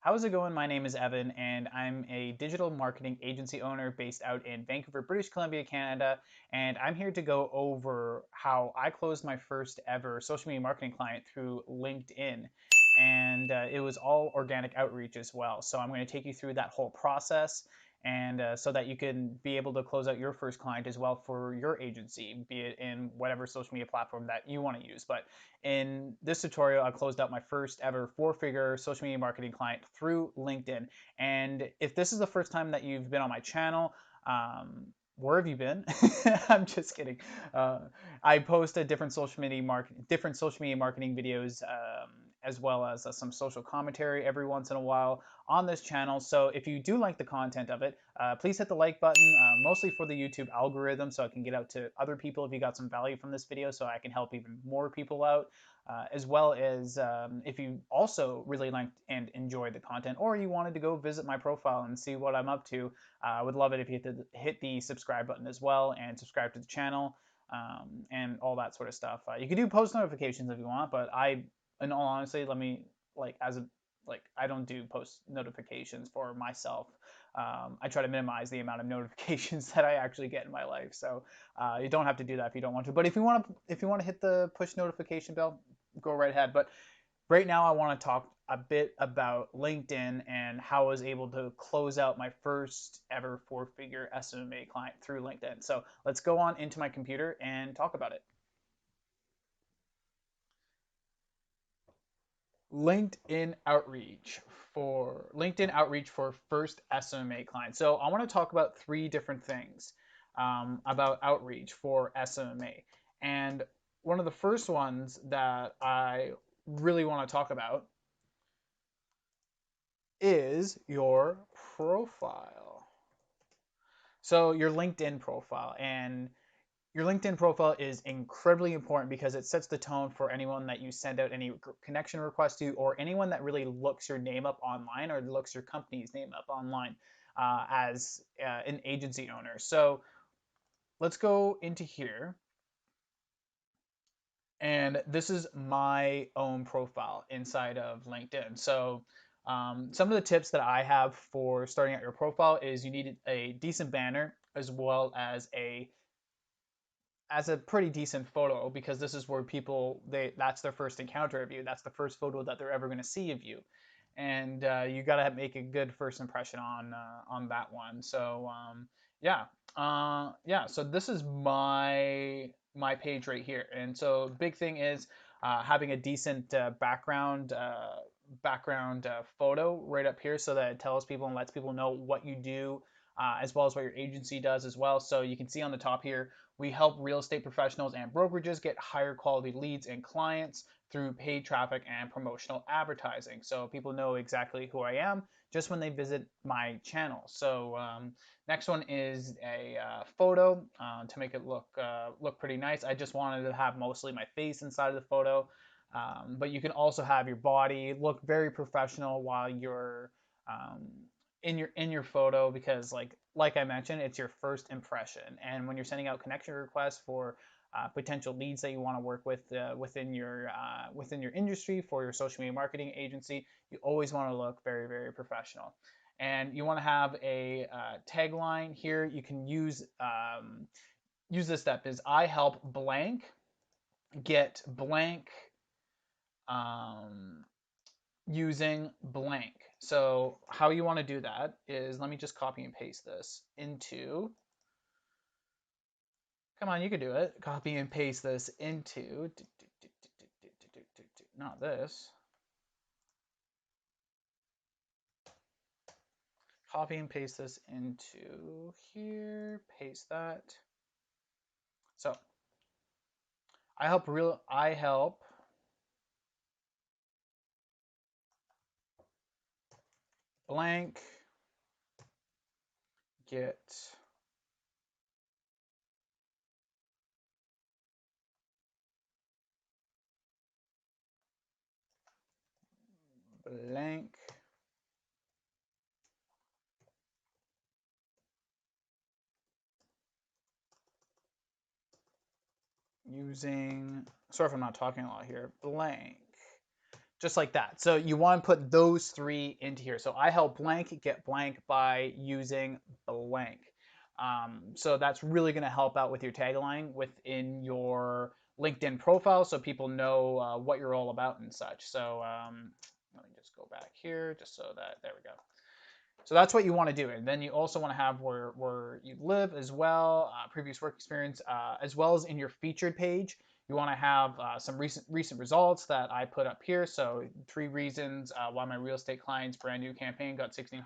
How's it going? My name is Evan, and I'm a digital marketing agency owner based out in Vancouver, British Columbia, Canada. And I'm here to go over how I closed my first ever social media marketing client through LinkedIn. And it was all organic outreach as well. So I'm going to take you through that whole process and so that you can be able to close out your first client as well for your agency, be it in whatever social media platform that you want to use. But in this tutorial, I closed out my first ever four-figure social media marketing client through LinkedIn. And if this is the first time that you've been on my channel, where have you been? I'm just kidding. Uh, I post a different social media marketing videos, as well as some social commentary every once in a while on this channel. So if you do like the content of it, please hit the like button, mostly for the YouTube algorithm, so I can get out to other people if you got some value from this video, so I can help even more people out. As well as if you also really liked and enjoyed the content, or you wanted to go visit my profile and see what I'm up to, I would love it if you hit the subscribe button as well and subscribe to the channel, and all that sort of stuff. You can do post notifications if you want, but in all honesty, let me like as a like I don't do post notifications for myself. I try to minimize the amount of notifications that I actually get in my life. So you don't have to do that if you don't want to. But if you want to hit the push notification bell, go right ahead. But right now, I want to talk a bit about LinkedIn and how I was able to close out my first ever four-figure SMMA client through LinkedIn. So let's go on into my computer and talk about it. LinkedIn outreach for first SMMA client. So I want to talk about three different things about outreach for SMMA. And one of the first ones that I really want to talk about is your profile. So your LinkedIn profile. And your LinkedIn profile is incredibly important because it sets the tone for anyone that you send out any connection request to, or anyone that really looks your name up online or looks your company's name up online as an agency owner. So let's go into here. And this is my own profile inside of LinkedIn. So some of the tips that I have for starting out your profile is you need a decent banner as well as a pretty decent photo, because this is where people that's their first encounter of you. That's the first photo that they're ever going to see of you, and you got to make a good first impression on that one. So yeah, yeah. So this is my page right here, and so big thing is having a decent background photo right up here, so that it tells people and lets people know what you do, as well as what your agency does as well. So you can see on the top here, we help real estate professionals and brokerages get higher quality leads and clients through paid traffic and promotional advertising. So people know exactly who I am just when they visit my channel. So next one is a photo to make it look pretty nice. I just wanted to have mostly my face inside of the photo, but you can also have your body look very professional while you're um, in your photo, because like I mentioned, it's your first impression. And when you're sending out connection requests for potential leads that you want to work with within your industry for your social media marketing agency, you always want to look very, very professional. And you want to have a tagline here. You can use this step is I help blank get blank um, using blank. So how you want to do that is, let me just copy and paste this into, come on, you can do it. Copy and paste this into, not this. Copy and paste this into here, paste that. So I help blank get blank using, sorry if I'm not talking a lot here, blank just like that. So you want to put those three into here. So I help blank get blank by using blank. So that's really going to help out with your tagline within your LinkedIn profile, so people know what you're all about and such. So let me just go back here, just so that there we go. So that's what you want to do. And then you also want to have where you live as well, previous work experience, as well as in your featured page. You want to have some recent results that I put up here. So 3 reasons why my real estate client's brand new campaign got 16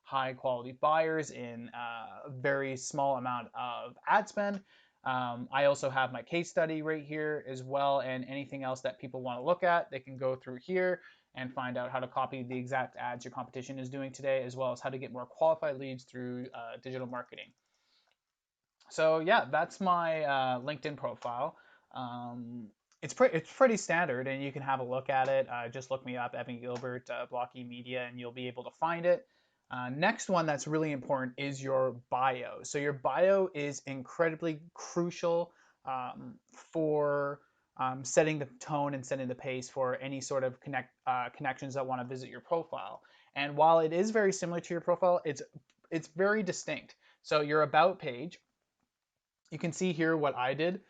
high quality buyers in a very small amount of ad spend. I also have my case study right here as well, and anything else that people want to look at, they can go through here and find out how to copy the exact ads your competition is doing today, as well as how to get more qualified leads through digital marketing. So yeah, that's my LinkedIn profile. It's pretty standard, and you can have a look at it. Just look me up, Evan Gilbert, Blocky Media, and you'll be able to find it. Next one that's really important is your bio. So your bio is incredibly crucial for setting the tone and setting the pace for any sort of connections that want to visit your profile. And while it is very similar to your profile, it's very distinct. So your about page, you can see here what I did.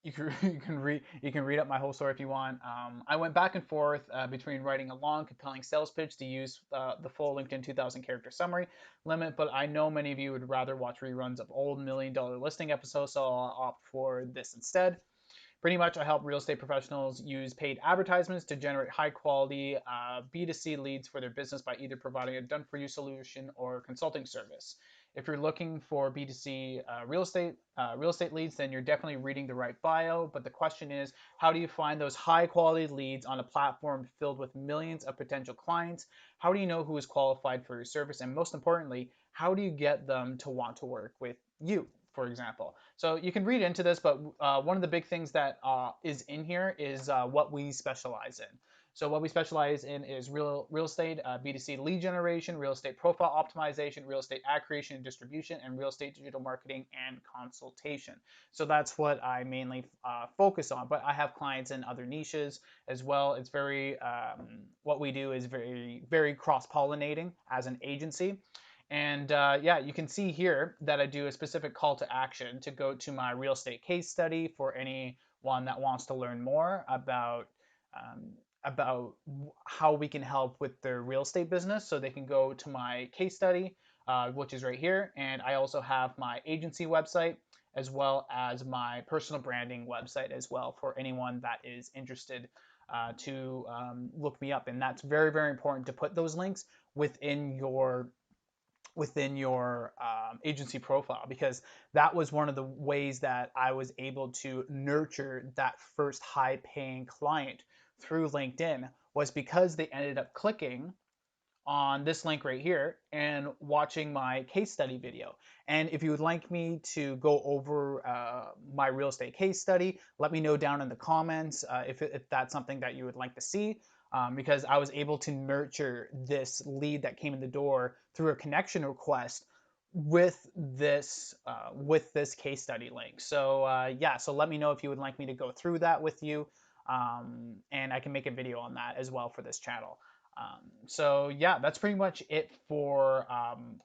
You can you can read up my whole story if you want. I went back and forth between writing a long, compelling sales pitch to use the full LinkedIn 2,000 character summary limit, but I know many of you would rather watch reruns of old $1 million listing episodes, so I'll opt for this instead. Pretty much, I help real estate professionals use paid advertisements to generate high quality B2C leads for their business by either providing a done for you solution or consulting service. If you're looking for B2C real estate leads, then you're definitely reading the right bio. But the question is, how do you find those high quality leads on a platform filled with millions of potential clients? How do you know who is qualified for your service? And most importantly, how do you get them to want to work with you, for example? So you can read into this, but one of the big things that is in here is what we specialize in. So what we specialize in is real estate, B2C lead generation, real estate profile optimization, real estate ad creation and distribution, and real estate digital marketing and consultation. So that's what I mainly focus on. But I have clients in other niches as well. It's very what we do is very cross-pollinating as an agency. And yeah, you can see here that I do a specific call to action to go to my real estate case study for anyone that wants to learn more about how we can help with their real estate business. So they can go to my case study, which is right here. And I also have my agency website as well as my personal branding website as well for anyone that is interested to look me up. And that's very important to put those links within your agency profile, because that was one of the ways that I was able to nurture that first high paying client through LinkedIn, was because they ended up clicking on this link right here and watching my case study video. And if you would like me to go over my real estate case study, let me know down in the comments if that's something that you would like to see. Because I was able to nurture this lead that came in the door through a connection request with this case study link. So yeah, so let me know if you would like me to go through that with you, and I can make a video on that as well for this channel. So yeah, that's pretty much it for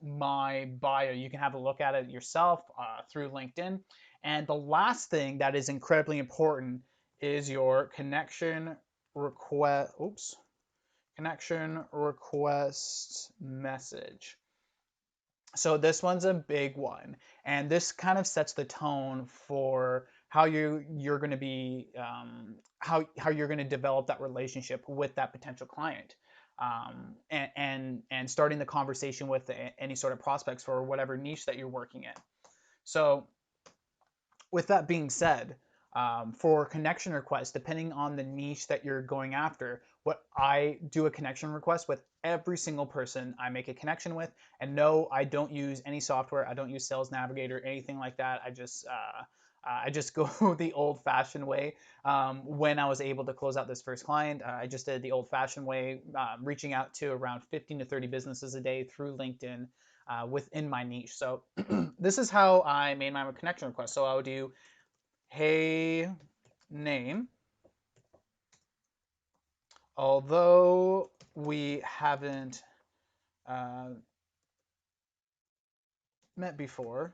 my bio. You can have a look at it yourself through LinkedIn. And the last thing that is incredibly important is your connection request message. So this one's a big one, and this kind of sets the tone for how you're going to be how you're going to develop that relationship with that potential client, and starting the conversation with any sort of prospects for whatever niche that you're working in. So with that being said, for connection requests, depending on the niche that you're going after, what I do a connection request with every single person I make a connection with. And no, I don't use any software. I don't use Sales Navigator, anything like that. I just go the old-fashioned way. When I was able to close out this first client, I just did the old-fashioned way, reaching out to around 15 to 30 businesses a day through LinkedIn within my niche. So this is how I made my connection request. So I would do, hey, name, Although we haven't uh, met before,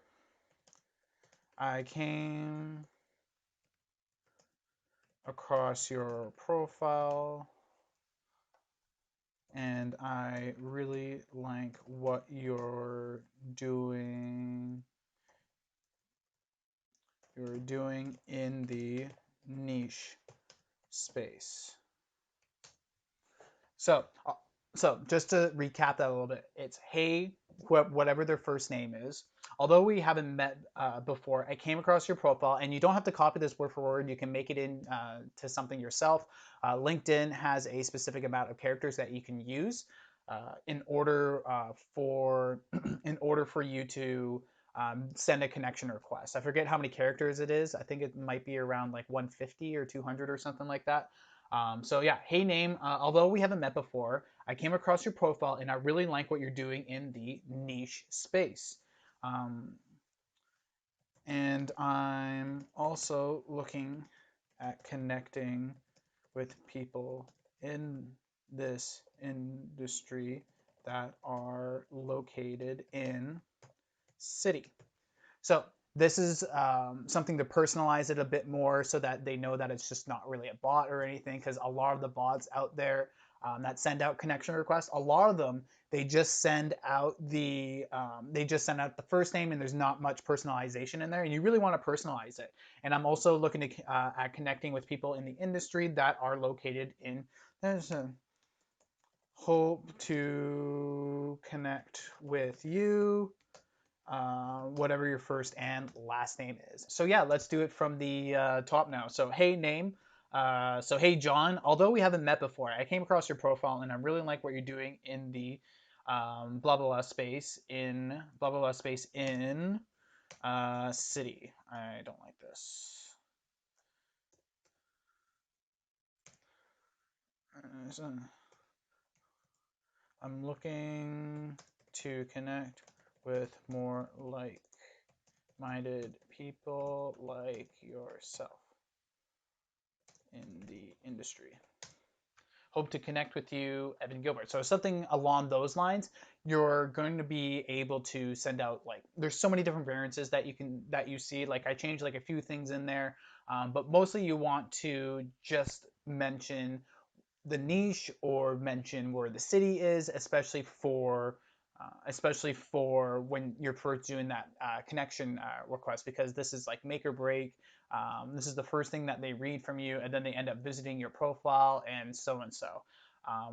I came across your profile and I really like what you're doing in the niche space. So, so just to recap that a little bit, it's hey, whatever their first name is. Although we haven't met before, I came across your profile, and you don't have to copy this word for word. You can make it in to something yourself. LinkedIn has a specific amount of characters that you can use in order for in order for you to send a connection request. I forget how many characters it is. I think it might be around like 150 or 200 or something like that. So yeah, hey name. Although we haven't met before, I came across your profile and I really like what you're doing in the niche space. Um, and I'm also looking at connecting with people in this industry that are located in city. So this is something to personalize it a bit more so that they know that it's just not really a bot or anything. Because a lot of the bots out there that send out connection requests, a lot of them they just send out the first name and there's not much personalization in there. And you really want to personalize it. And I'm also looking at connecting with people in the industry that are located in. There's a hope to connect with you whatever your first and last name is. So yeah, let's do it from the top now. So hey name. So hey John. Although we haven't met before, I came across your profile and I really like what you're doing in the blah blah blah space in city. I don't like this. So I'm looking to connect with more like-minded people like yourself in the industry. Hope to connect with you, Evan Gilbert. So something along those lines, you're going to be able to send out like there's so many different variances that you see. Like I changed like a few things in there, but mostly you want to just mention the niche or mention where the city is, especially for when you're first doing that connection request, because this is like make or break. This is the first thing that they read from you, and then they end up visiting your profile, and so and so.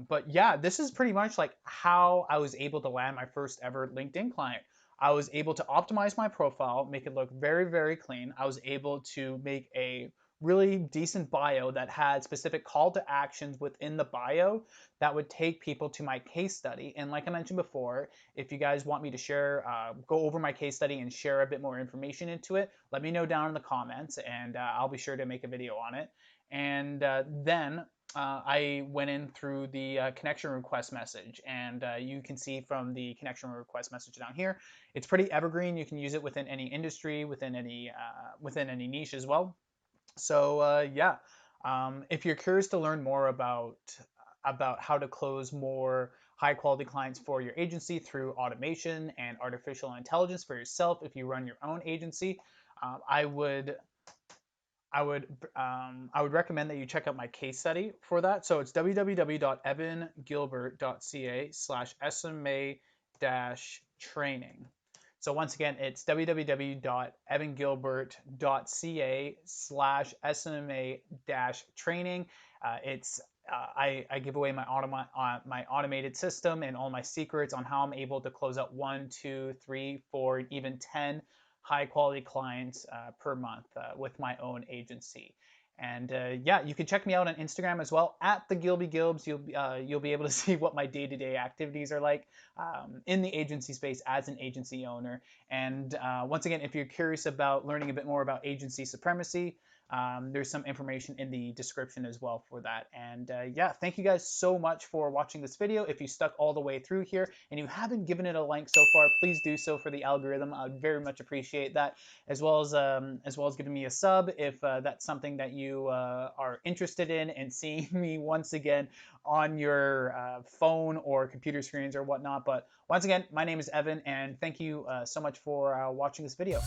But yeah, this is pretty much like how I was able to land my first ever LinkedIn client. I was able to optimize my profile, make it look very, very clean. I was able to make a really decent bio that had specific call to actions within the bio that would take people to my case study. And like I mentioned before, if you guys want me to share, go over my case study and share a bit more information into it, let me know down in the comments and I'll be sure to make a video on it. And then I went in through the connection request message, and you can see from the connection request message down here, it's pretty evergreen. You can use it within any industry, within any niche as well. So yeah, if you're curious to learn more about how to close more high quality clients for your agency through automation and artificial intelligence for yourself, if you run your own agency, um, I would I would recommend that you check out my case study for that. So it's www.evangilbert.ca/SMA-training. So once again, it's www.evangilbert.ca/SMA-training. I give away my automated system and all my secrets on how I'm able to close out 1, 2, 3, 4, even 10 high quality clients per month with my own agency. And yeah, you can check me out on Instagram as well at the Gilby Gilbs. You'll be able to see what my day-to-day activities are like in the agency space as an agency owner. And once again, if you're curious about learning a bit more about agency supremacy, there's some information in the description as well for that. And yeah, thank you guys so much for watching this video. If you stuck all the way through here and you haven't given it a like so far, please do so for the algorithm. I would very much appreciate that, as well as giving me a sub if that's something that you are interested in, and seeing me once again on your phone or computer screens or whatnot. But once again, my name is Evan, and thank you so much for watching this video.